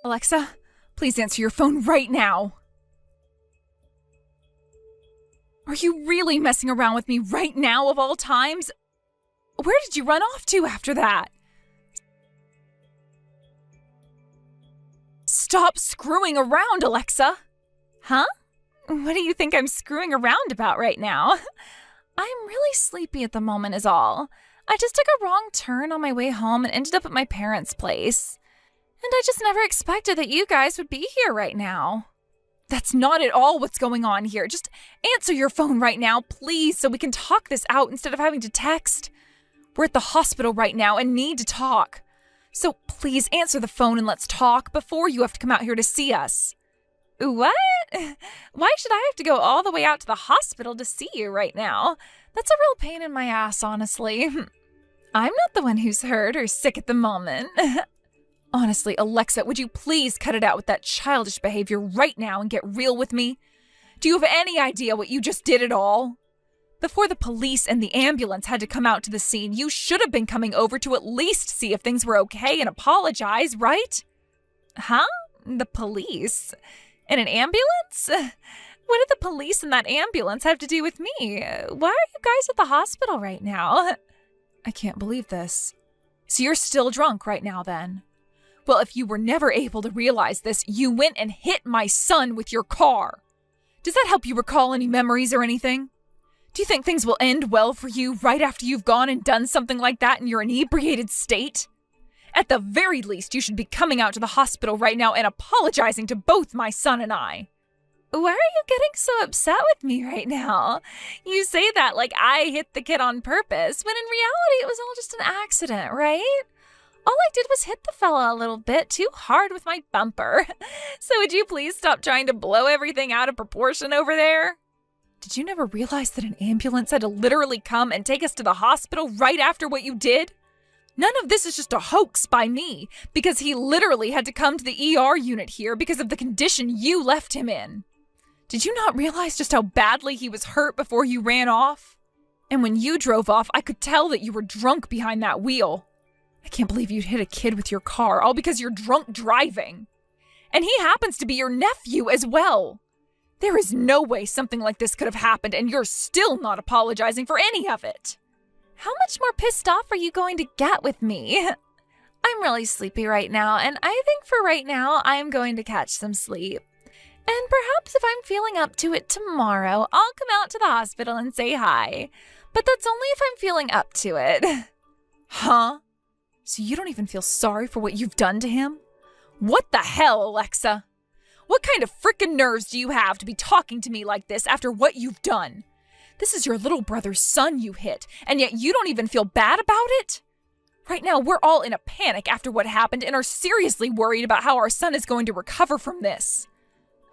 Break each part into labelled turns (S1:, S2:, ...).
S1: Alexa, please answer your phone right now. Are you really messing around with me right now of all times? Where did you run off to after that? Stop screwing around, Alexa! Huh? What do you think I'm screwing around about right now? I'm really sleepy at the moment is all. I just took a wrong turn on my way home and ended up at my parents' place. And I just never expected that you guys would be here right now. That's not at all what's going on here. Just answer your phone right now, please, so we can talk this out instead of having to text. We're at the hospital right now and need to talk. So please answer the phone and let's talk before you have to come out here to see us. What? Why should I have to go all the way out to the hospital to see you right now? That's a real pain in my ass, honestly. I'm not the one who's hurt or sick at the moment. Honestly, Alexa, would you please cut it out with that childish behavior right now and get real with me? Do you have any idea what you just did at all? Before the police and the ambulance had to come out to the scene, you should have been coming over to at least see if things were okay and apologize, right? Huh? The police? In an ambulance? What did the police and that ambulance have to do with me? Why are you guys at the hospital right now? I can't believe this. So you're still drunk right now then? Well, if you were never able to realize this, you went and hit my son with your car. Does that help you recall any memories or anything? Do you think things will end well for you right after you've gone and done something like that in your inebriated state? At the very least, you should be coming out to the hospital right now and apologizing to both my son and I. Why are you getting so upset with me right now? You say that like I hit the kid on purpose, when in reality it was all just an accident, right? All I did was hit the fella a little bit too hard with my bumper. So would you please stop trying to blow everything out of proportion over there? Did you never realize that an ambulance had to literally come and take us to the hospital right after what you did? None of this is just a hoax by me, because he literally had to come to the ER unit here because of the condition you left him in. Did you not realize just how badly he was hurt before you ran off? And when you drove off, I could tell that you were drunk behind that wheel. I can't believe you'd hit a kid with your car, all because you're drunk driving. And he happens to be your nephew as well. There is no way something like this could have happened, and you're still not apologizing for any of it. How much more pissed off are you going to get with me? I'm really sleepy right now, and I think for right now, I'm going to catch some sleep. And perhaps if I'm feeling up to it tomorrow, I'll come out to the hospital and say hi. But that's only if I'm feeling up to it. Huh? So you don't even feel sorry for what you've done to him? What the hell, Alexa? What kind of frickin' nerves do you have to be talking to me like this after what you've done? This is your little brother's son you hit, and yet you don't even feel bad about it? Right now, we're all in a panic after what happened and are seriously worried about how our son is going to recover from this.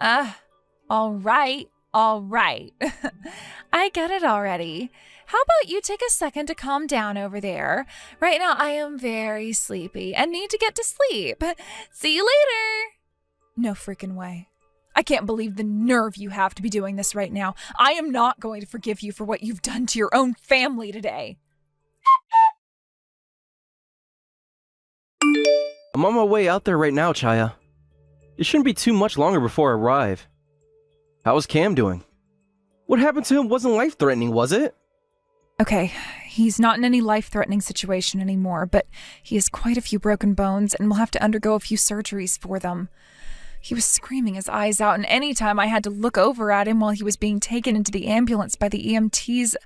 S1: All right. I get it already. How about you take a second to calm down over there? Right now, I am very sleepy and need to get to sleep. See you later. No freaking way. I can't believe the nerve you have to be doing this right now. I am not going to forgive you for what you've done to your own family today.
S2: I'm on my way out there right now, Chaya. It shouldn't be too much longer before I arrive. How is Cam doing? What happened to him wasn't life-threatening, was it?
S1: Okay, he's not in any life-threatening situation anymore, but he has quite a few broken bones and will have to undergo a few surgeries for them. He was screaming his eyes out, and any time I had to look over at him while he was being taken into the ambulance by the EMTs,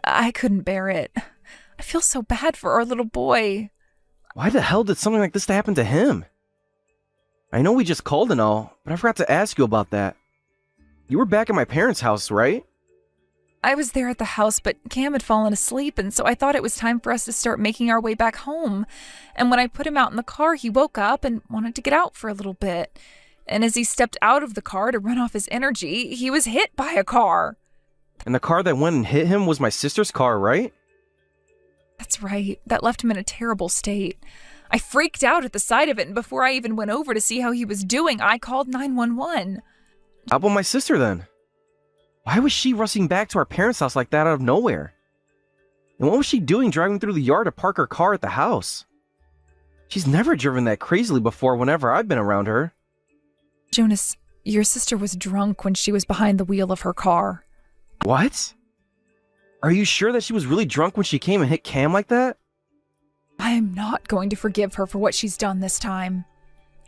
S1: I couldn't bear it. I feel so bad for our little boy.
S2: Why the hell did something like this happen to him? I know we just called and all, but I forgot to ask you about that. You were back at my parents' house, right?
S1: I was there at the house, but Cam had fallen asleep, and so I thought it was time for us to start making our way back home. And when I put him out in the car, he woke up and wanted to get out for a little bit. And as he stepped out of the car to run off his energy, he was hit by a car.
S2: And the car that went and hit him was my sister's car, right?
S1: That's right. That left him in a terrible state. I freaked out at the sight of it, and before I even went over to see how he was doing, I called 911.
S2: How about my sister then? Why was she rushing back to our parents' house like that out of nowhere? And what was she doing driving through the yard to park her car at the house? She's never driven that crazily before whenever I've been around her.
S1: Jonas, your sister was drunk when she was behind the wheel of her car.
S2: What? Are you sure that she was really drunk when she came and hit Cam like that?
S1: I am not going to forgive her for what she's done this time.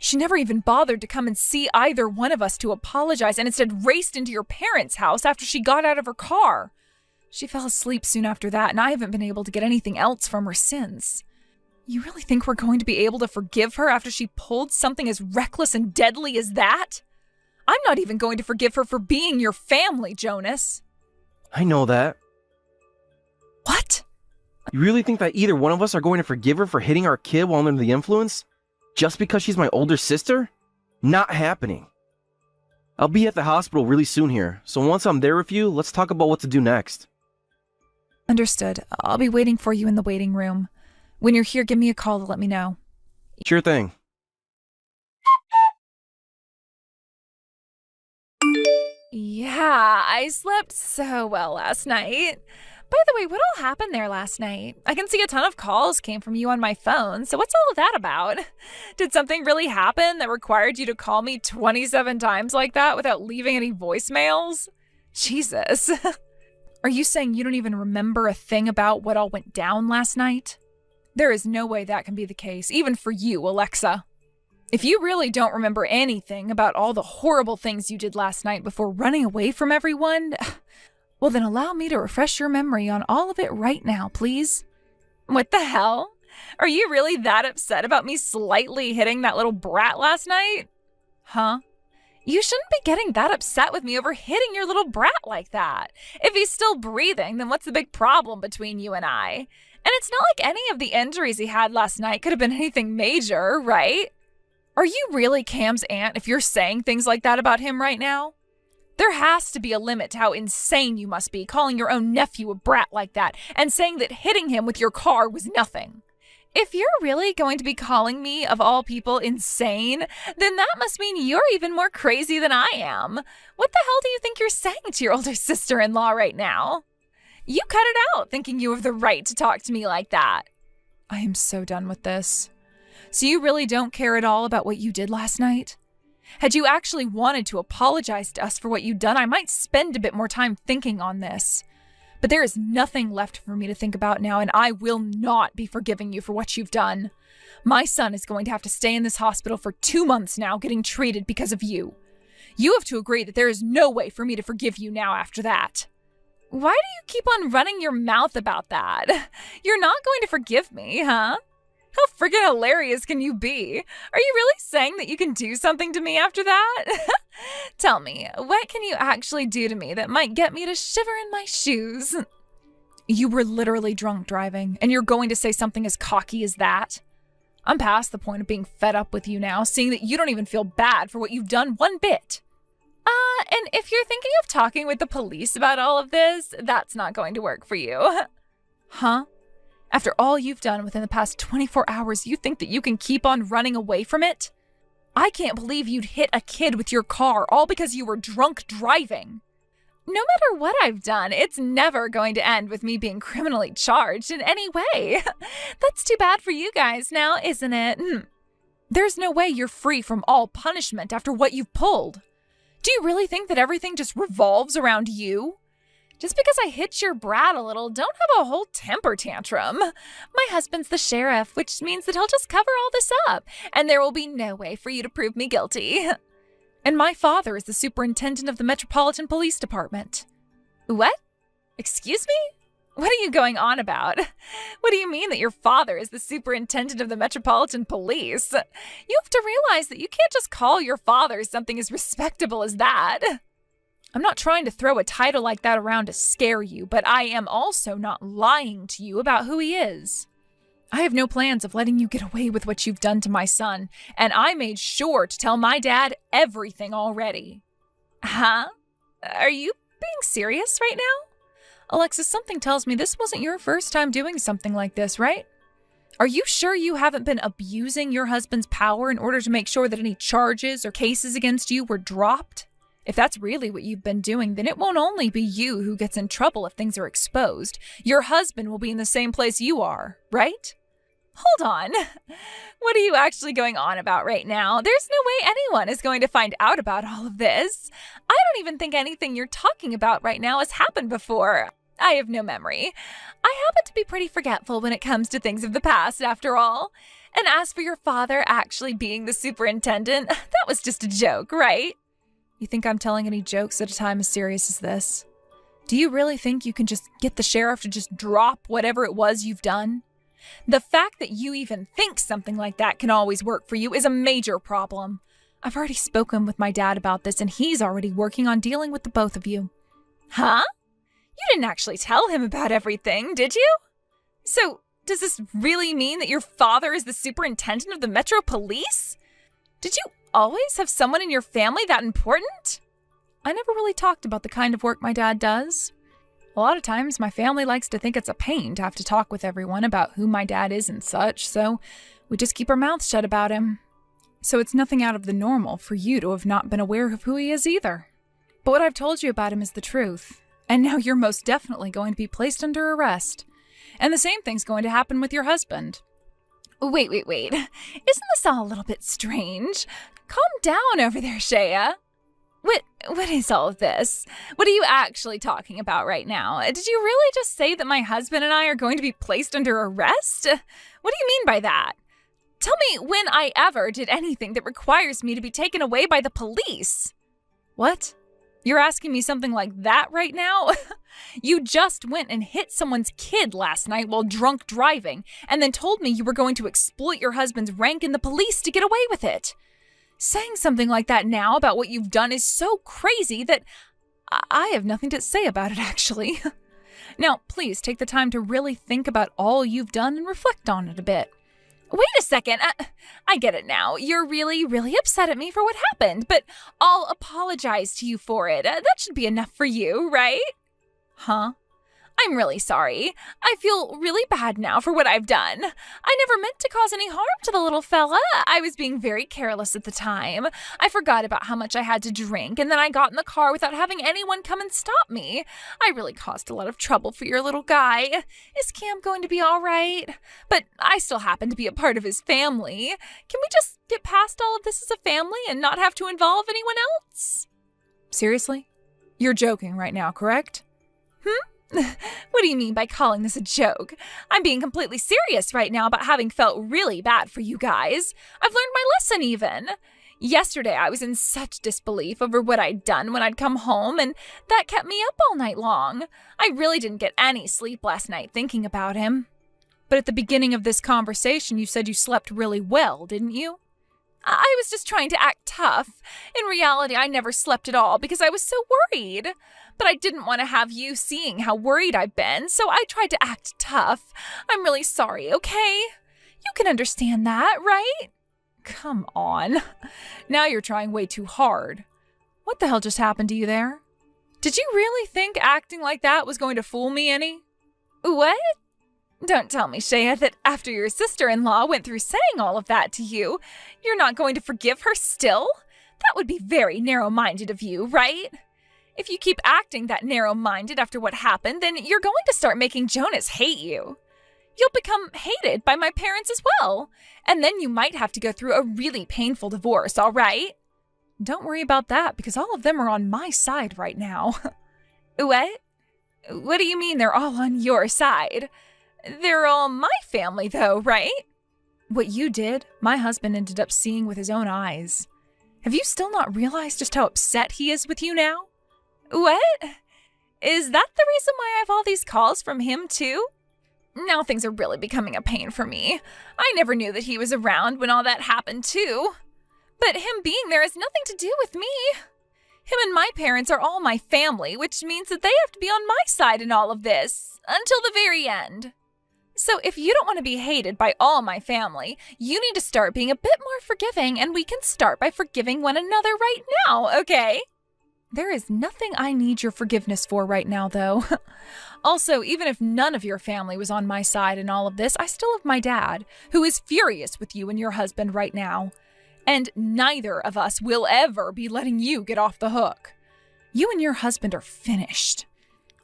S1: She never even bothered to come and see either one of us to apologize and instead raced into your parents' house after she got out of her car. She fell asleep soon after that, and I haven't been able to get anything else from her since. You really think we're going to be able to forgive her after she pulled something as reckless and deadly as that? I'm not even going to forgive her for being your family, Jonas.
S2: I know that.
S1: What?
S2: You really think that either one of us are going to forgive her for hitting our kid while under the influence? Just because she's my older sister? Not happening. I'll be at the hospital really soon here, so once I'm there with you, let's talk about what to do next.
S1: Understood. I'll be waiting for you in the waiting room. When you're here, give me a call to let me know.
S2: Sure thing.
S1: Yeah, I slept so well last night. By the way, what all happened there last night? I can see a ton of calls came from you on my phone, so what's all of that about? Did something really happen that required you to call me 27 times like that without leaving any voicemails? Jesus. Are you saying you don't even remember a thing about what all went down last night? There is no way that can be the case, even for you, Alexa. If you really don't remember anything about all the horrible things you did last night before running away from everyone, well then allow me to refresh your memory on all of it right now, please. What the hell? Are you really that upset about me slightly hitting that little brat last night? Huh? You shouldn't be getting that upset with me over hitting your little brat like that. If he's still breathing, then what's the big problem between you and I? And it's not like any of the injuries he had last night could have been anything major, right? Are you really Cam's aunt if you're saying things like that about him right now? There has to be a limit to how insane you must be calling your own nephew a brat like that and saying that hitting him with your car was nothing. If you're really going to be calling me, of all people, insane, then that must mean you're even more crazy than I am. What the hell do you think you're saying to your older sister-in-law right now? You cut it out thinking you have the right to talk to me like that. I am so done with this. So you really don't care at all about what you did last night? Had you actually wanted to apologize to us for what you'd done, I might spend a bit more time thinking on this. But there is nothing left for me to think about now, and I will not be forgiving you for what you've done. My son is going to have to stay in this hospital for 2 months now getting treated because of you. You have to agree that there is no way for me to forgive you now after that. Why do you keep on running your mouth about that? You're not going to forgive me, huh? How friggin' hilarious can you be? Are you really saying that you can do something to me after that? Tell me, what can you actually do to me that might get me to shiver in my shoes? You were literally drunk driving, and you're going to say something as cocky as that? I'm past the point of being fed up with you now, seeing that you don't even feel bad for what you've done one bit. And if you're thinking of talking with the police about all of this, that's not going to work for you. Huh? After all you've done within the past 24 hours, you think that you can keep on running away from it? I can't believe you'd hit a kid with your car all because you were drunk driving. No matter what I've done, it's never going to end with me being criminally charged in any way. That's too bad for you guys now, isn't it? There's no way you're free from all punishment after what you've pulled. Do you really think that everything just revolves around you? Just because I hit your brat a little, don't have a whole temper tantrum. My husband's the sheriff, which means that he'll just cover all this up, and there will be no way for you to prove me guilty. And my father is the superintendent of the Metropolitan Police Department. What? Excuse me? What are you going on about? What do you mean that your father is the superintendent of the Metropolitan Police? You have to realize that you can't just call your father something as respectable as that. I'm not trying to throw a title like that around to scare you, but I am also not lying to you about who he is. I have no plans of letting you get away with what you've done to my son, and I made sure to tell my dad everything already. Huh? Are you being serious right now? Alexis, something tells me this wasn't your first time doing something like this, right? Are you sure you haven't been abusing your husband's power in order to make sure that any charges or cases against you were dropped? If that's really what you've been doing, then it won't only be you who gets in trouble if things are exposed. Your husband will be in the same place you are, right? Hold on. What are you actually going on about right now? There's no way anyone is going to find out about all of this. I don't even think anything you're talking about right now has happened before. I have no memory. I happen to be pretty forgetful when it comes to things of the past, after all. And as for your father actually being the superintendent, that was just a joke, right? You think I'm telling any jokes at a time as serious as this? Do you really think you can just get the sheriff to just drop whatever it was you've done? The fact that you even think something like that can always work for you is a major problem. I've already spoken with my dad about this, and he's already working on dealing with the both of you. Huh? You didn't actually tell him about everything, did you? So, does this really mean that your father is the superintendent of the Metro Police? Did you always have someone in your family that important? I never really talked about the kind of work my dad does. A lot of times, my family likes to think it's a pain to have to talk with everyone about who my dad is and such, so we just keep our mouths shut about him. So it's nothing out of the normal for you to have not been aware of who he is either. But what I've told you about him is the truth, and now you're most definitely going to be placed under arrest. And the same thing's going to happen with your husband. Wait. Isn't this all a little bit strange? Calm down over there, Shea. What is all of this? What are you actually talking about right now? Did you really just say that my husband and I are going to be placed under arrest? What do you mean by that? Tell me when I ever did anything that requires me to be taken away by the police. What? You're asking me something like that right now? You just went and hit someone's kid last night while drunk driving, and then told me you were going to exploit your husband's rank in the police to get away with it. Saying something like that now about what you've done is so crazy that I have nothing to say about it, actually. Now, please take the time to really think about all you've done and reflect on it a bit. Wait a second. I get it now. You're really, really upset at me for what happened, but I'll apologize to you for it. That should be enough for you, right? Huh? I'm really sorry. I feel really bad now for what I've done. I never meant to cause any harm to the little fella. I was being very careless at the time. I forgot about how much I had to drink, and then I got in the car without having anyone come and stop me. I really caused a lot of trouble for your little guy. Is Cam going to be all right? But I still happen to be a part of his family. Can we just get past all of this as a family and not have to involve anyone else? Seriously? You're joking right now, correct? What do you mean by calling this a joke? I'm being completely serious right now about having felt really bad for you guys. I've learned my lesson even. Yesterday, I was in such disbelief over what I'd done when I'd come home, and that kept me up all night long. I really didn't get any sleep last night thinking about him. But at the beginning of this conversation, you said you slept really well, didn't you? I was just trying to act tough. In reality, I never slept at all because I was so worried. But I didn't want to have you seeing how worried I've been, so I tried to act tough. I'm really sorry, okay? You can understand that, right? Come on. Now you're trying way too hard. What the hell just happened to you there? Did you really think acting like that was going to fool me any? What? Don't tell me, Shea, that after your sister-in-law went through saying all of that to you, you're not going to forgive her still? That would be very narrow-minded of you, right? If you keep acting that narrow-minded after what happened, then you're going to start making Jonas hate you. You'll become hated by my parents as well, and then you might have to go through a really painful divorce, all right? Don't worry about that, because all of them are on my side right now. What? What do you mean they're all on your side? They're all my family, though, right? What you did, my husband ended up seeing with his own eyes. Have you still not realized just how upset he is with you now? What? Is that the reason why I have all these calls from him, too? Now things are really becoming a pain for me. I never knew that he was around when all that happened, too. But him being there has nothing to do with me. Him and my parents are all my family, which means that they have to be on my side in all of this, until the very end. So if you don't want to be hated by all my family, you need to start being a bit more forgiving, and we can start by forgiving one another right now, okay? There is nothing I need your forgiveness for right now, though. Also, even if none of your family was on my side in all of this, I still have my dad, who is furious with you and your husband right now. And neither of us will ever be letting you get off the hook. You and your husband are finished.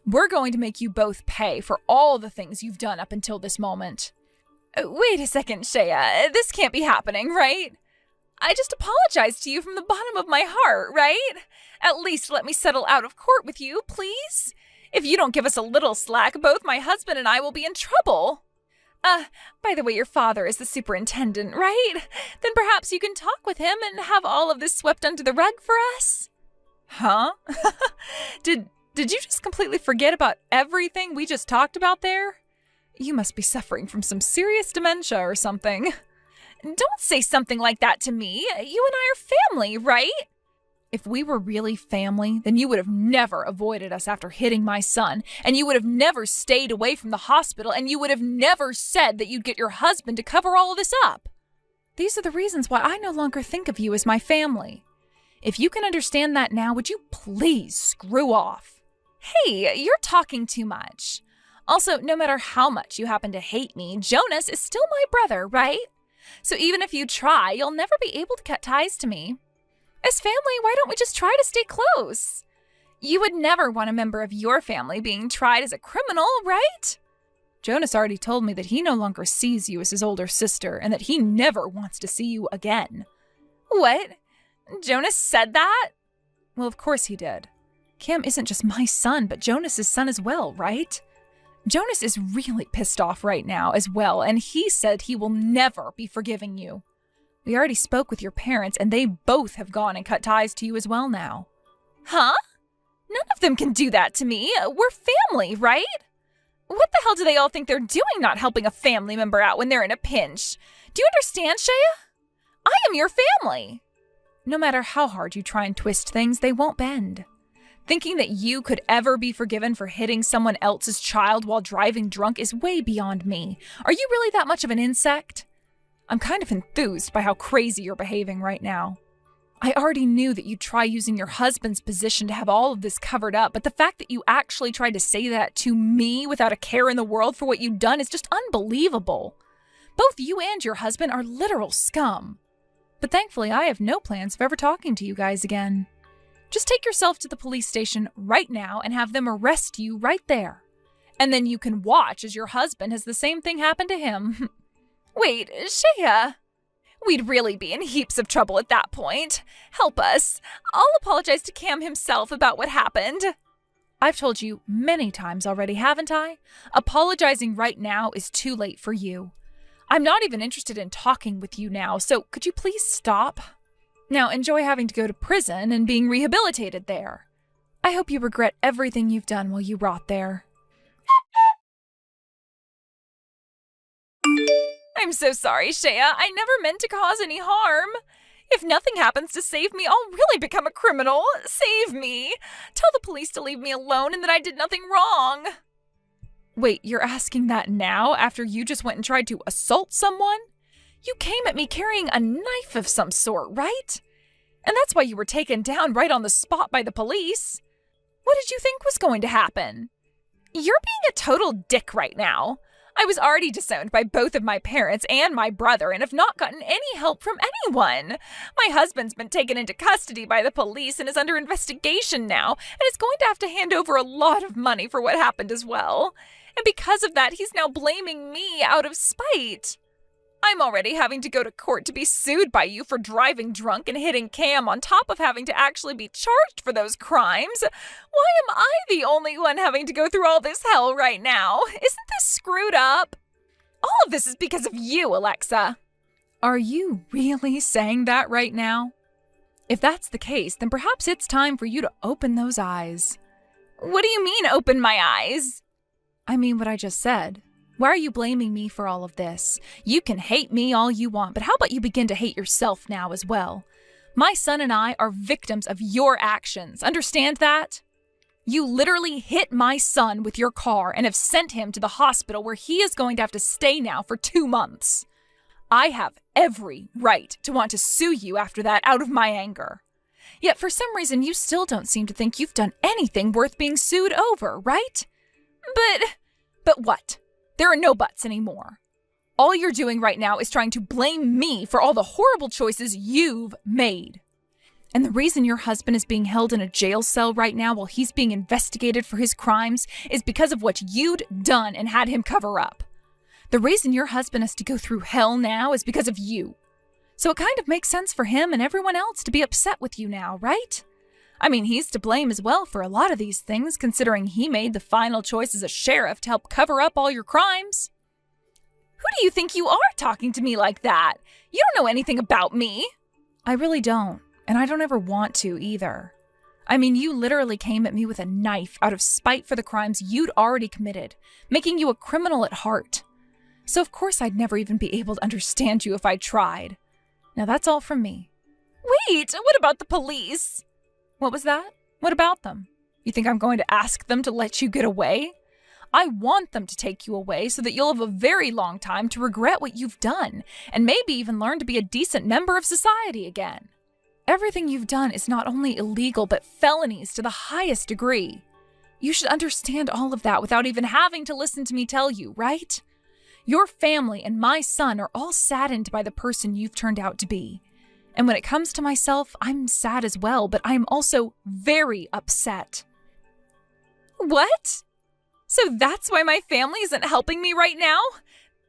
S1: We're going to make you both pay for all the things you've done up until this moment. Wait a second, Shea. This can't be happening, right? I just apologized to you from the bottom of my heart, right? At least let me settle out of court with you, please. If you don't give us a little slack, both my husband and I will be in trouble. By the way, your father is the superintendent, right? Then perhaps you can talk with him and have all of this swept under the rug for us? Huh? Did you just completely forget about everything we just talked about there? You must be suffering from some serious dementia or something. Don't say something like that to me. You and I are family, right? If we were really family, then you would have never avoided us after hitting my son, and you would have never stayed away from the hospital, and you would have never said that you'd get your husband to cover all of this up. These are the reasons why I no longer think of you as my family. If you can understand that now, would you please screw off? Hey, you're talking too much. Also, no matter how much you happen to hate me, Jonas is still my brother, right? So even if you try, you'll never be able to cut ties to me. As family, why don't we just try to stay close? You would never want a member of your family being tried as a criminal, right? Jonas already told me that he no longer sees you as his older sister and that he never wants to see you again. What? Jonas said that? Well, of course he did. Cam isn't just my son, but Jonas's son as well, right? Jonas is really pissed off right now as well, and he said he will never be forgiving you. We already spoke with your parents, and they both have gone and cut ties to you as well now. Huh? None of them can do that to me. We're family, right? What the hell do they all think they're doing not helping a family member out when they're in a pinch? Do you understand, Shea? I am your family. No matter how hard you try and twist things, they won't bend. Thinking that you could ever be forgiven for hitting someone else's child while driving drunk is way beyond me. Are you really that much of an insect? I'm kind of enthused by how crazy you're behaving right now. I already knew that you'd try using your husband's position to have all of this covered up, but the fact that you actually tried to say that to me without a care in the world for what you'd done is just unbelievable. Both you and your husband are literal scum. But thankfully, I have no plans of ever talking to you guys again. Just take yourself to the police station right now and have them arrest you right there. And then you can watch as your husband has the same thing happen to him. Wait, Shea. We'd really be in heaps of trouble at that point. Help us. I'll apologize to Cam himself about what happened. I've told you many times already, haven't I? Apologizing right now is too late for you. I'm not even interested in talking with you now, so could you please stop? Now enjoy having to go to prison and being rehabilitated there. I hope you regret everything you've done while you rot there. I'm so sorry, Shea. I never meant to cause any harm. If nothing happens to save me, I'll really become a criminal. Save me. Tell the police to leave me alone and that I did nothing wrong. Wait, you're asking that now after you just went and tried to assault someone? You came at me carrying a knife of some sort, right? And that's why you were taken down right on the spot by the police. What did you think was going to happen? You're being a total dick right now. I was already disowned by both of my parents and my brother and have not gotten any help from anyone. My husband's been taken into custody by the police and is under investigation now and is going to have to hand over a lot of money for what happened as well. And because of that, he's now blaming me out of spite. I'm already having to go to court to be sued by you for driving drunk and hitting Cam on top of having to actually be charged for those crimes. Why am I the only one having to go through all this hell right now? Isn't this screwed up? All of this is because of you, Alexa. Are you really saying that right now? If that's the case, then perhaps it's time for you to open those eyes. What do you mean, open my eyes? I mean what I just said. Why are you blaming me for all of this? You can hate me all you want, but how about you begin to hate yourself now as well? My son and I are victims of your actions. Understand that? You literally hit my son with your car and have sent him to the hospital where he is going to have to stay now for 2 months. I have every right to want to sue you after that out of my anger. Yet for some reason, you still don't seem to think you've done anything worth being sued over, right? But what? There are no buts anymore. All you're doing right now is trying to blame me for all the horrible choices you've made. And the reason your husband is being held in a jail cell right now while he's being investigated for his crimes is because of what you'd done and had him cover up. The reason your husband has to go through hell now is because of you. So it kind of makes sense for him and everyone else to be upset with you now, right? I mean, he's to blame as well for a lot of these things, considering he made the final choice as a sheriff to help cover up all your crimes. Who do you think you are talking to me like that? You don't know anything about me. I really don't, and I don't ever want to either. I mean, you literally came at me with a knife out of spite for the crimes you'd already committed, making you a criminal at heart. So of course I'd never even be able to understand you if I tried. Now that's all from me. Wait, what about the police? What was that? What about them? You think I'm going to ask them to let you get away? I want them to take you away so that you'll have a very long time to regret what you've done, and maybe even learn to be a decent member of society again. Everything you've done is not only illegal, but felonies to the highest degree. You should understand all of that without even having to listen to me tell you, right? Your family and my son are all saddened by the person you've turned out to be. And when it comes to myself, I'm sad as well, but I'm also very upset. What? So that's why my family isn't helping me right now?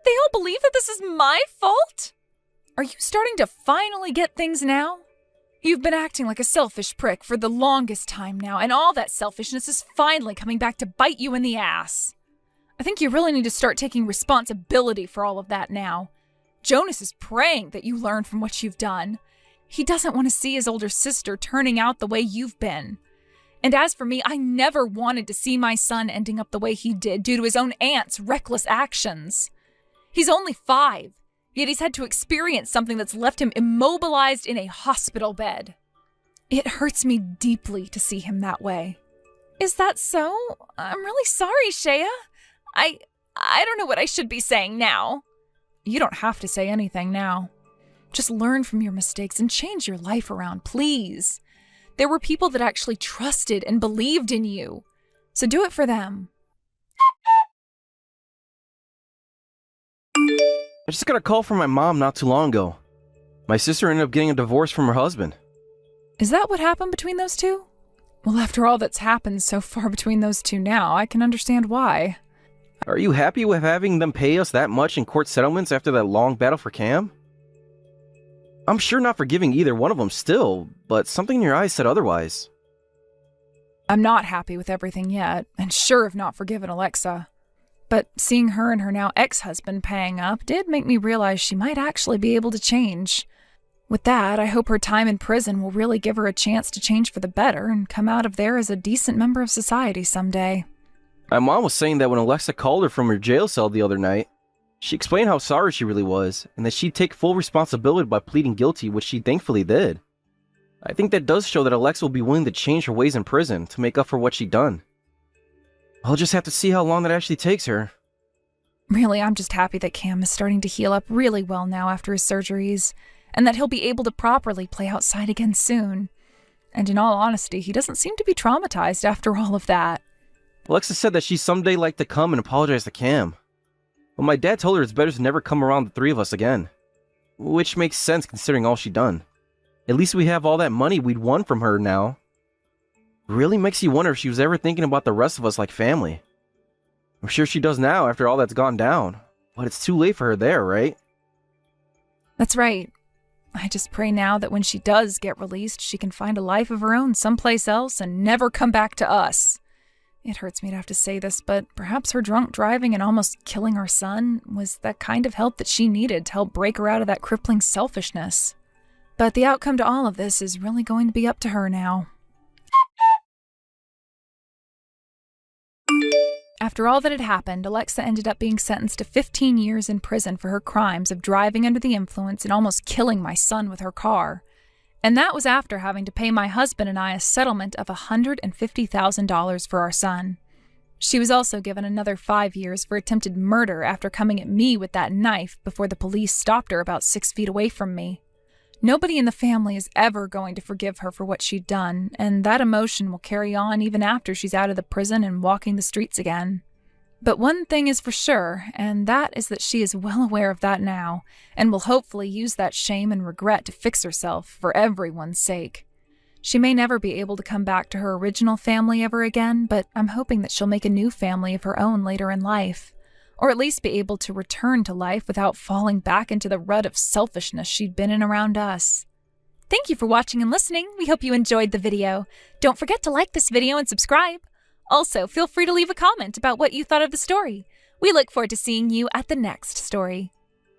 S1: They all believe that this is my fault? Are you starting to finally get things now? You've been acting like a selfish prick for the longest time now, and all that selfishness is finally coming back to bite you in the ass. I think you really need to start taking responsibility for all of that now. Jonas is praying that you learn from what you've done. He doesn't want to see his older sister turning out the way you've been. And as for me, I never wanted to see my son ending up the way he did due to his own aunt's reckless actions. He's only 5, yet he's had to experience something that's left him immobilized in a hospital bed. It hurts me deeply to see him that way. Is that so? I'm really sorry, Shea. I don't know what I should be saying now. You don't have to say anything now. Just learn from your mistakes and change your life around, please. There were people that actually trusted and believed in you. So do it for them.
S2: I just got a call from my mom not too long ago. My sister ended up getting a divorce from her husband.
S1: Is that what happened between those two? Well, after all that's happened so far between those two now, I can understand why.
S2: Are you happy with having them pay us that much in court settlements after that long battle for Cam? I'm sure not forgiving either one of them still, but something in your eyes said otherwise.
S1: I'm not happy with everything yet, and sure have not forgiven Alexa. But seeing her and her now ex-husband paying up did make me realize she might actually be able to change. With that, I hope her time in prison will really give her a chance to change for the better and come out of there as a decent member of society someday.
S2: My mom was saying that when Alexa called her from her jail cell the other night, she explained how sorry she really was, and that she'd take full responsibility by pleading guilty, which she thankfully did. I think that does show that Alexa will be willing to change her ways in prison to make up for what she'd done. I'll just have to see how long that actually takes her.
S1: Really, I'm just happy that Cam is starting to heal up really well now after his surgeries, and that he'll be able to properly play outside again soon. And in all honesty, he doesn't seem to be traumatized after all of that.
S2: Alexa said that she'd someday like to come and apologize to Cam. But my dad told her it's better to never come around the three of us again. Which makes sense considering all she'd done. At least we have all that money we'd won from her now. Really makes you wonder if she was ever thinking about the rest of us like family. I'm sure she does now after all that's gone down. But it's too late for her there, right?
S1: That's right. I just pray now that when she does get released, she can find a life of her own someplace else and never come back to us. It hurts me to have to say this, but perhaps her drunk driving and almost killing our son was the kind of help that she needed to help break her out of that crippling selfishness. But the outcome to all of this is really going to be up to her now. After all that had happened, Alexa ended up being sentenced to 15 years in prison for her crimes of driving under the influence and almost killing my son with her car. And that was after having to pay my husband and I a settlement of $150,000 for our son. She was also given another 5 years for attempted murder after coming at me with that knife before the police stopped her about 6 feet away from me. Nobody in the family is ever going to forgive her for what she'd done, and that emotion will carry on even after she's out of the prison and walking the streets again. But one thing is for sure, and that is that she is well aware of that now, and will hopefully use that shame and regret to fix herself for everyone's sake. She may never be able to come back to her original family ever again, but I'm hoping that she'll make a new family of her own later in life, or at least be able to return to life without falling back into the rut of selfishness she'd been in around us. Thank you for watching and listening. We hope you enjoyed the video. Don't forget to like this video and subscribe. Also, feel free to leave a comment about what you thought of the story. We look forward to seeing you at the next story.